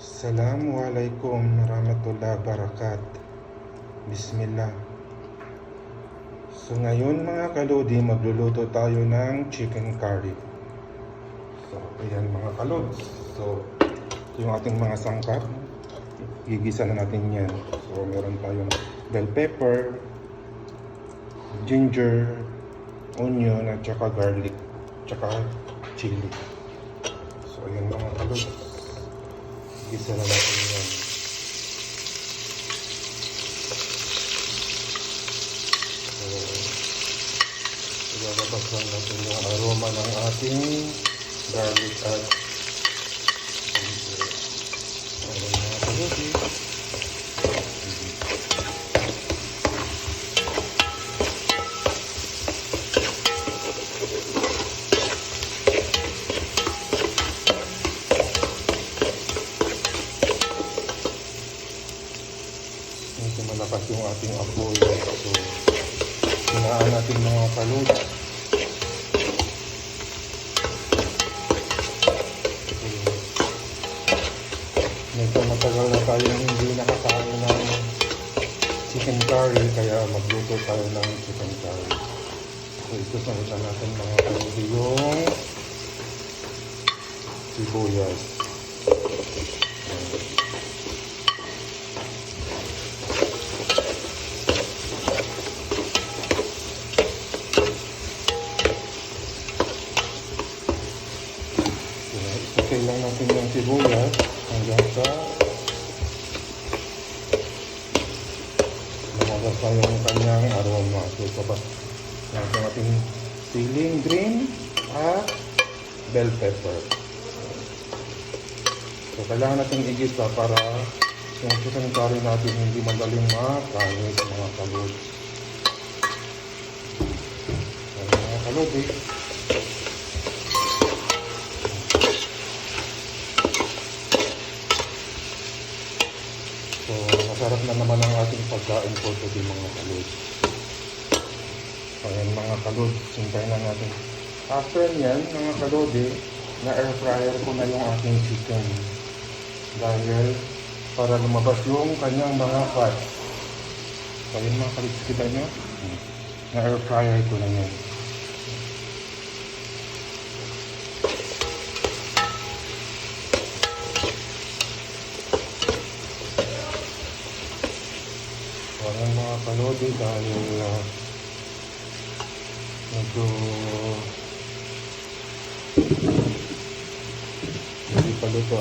Assalamualaikum warahmatullahi wabarakatuh. Bismillah. So ngayon mga kalodi, magluluto tayo ng chicken curry. So ayan mga kalods. So yung ating mga sangkap, gigisa na natin yan. So meron tayong bell pepper, ginger, onion at saka garlic, saka chili. So ayan mga kalods, gisa na natin yan. So ilalabas lang natin yung aroma ng ating garlic at ginger. Ayan mga kalodi. Medyo malakas yung ating apoy. So, hinaan natin mga kalod. Medyo matagal na tayong hindi nakakain ng chicken curry, kaya magluto tayo ng chicken curry. So, ito sa natin mga kalod yung sibuyas. Isakay lang natin yung sibuyas hanggang sa lumabas na yung kanyang aroma. So sabas natin ating siling green at bell pepper. So kailangan natin igisa para yung chicken curry natin hindi madaling makanis mga kalod. Mga kalod So, masarap na naman ang ating pagkain po ito mga kalod. Ayan mga kalod, sintayin na natin. After nyan, mga kalod na air fryer ko na yung ating chicken. Dahil, para lumabas yung kanyang mga fat. So, ayan mga kalod, kita nyo? Na air fryer ko na yan. Ayan mga kalodi, dahil medyo hindi pa luto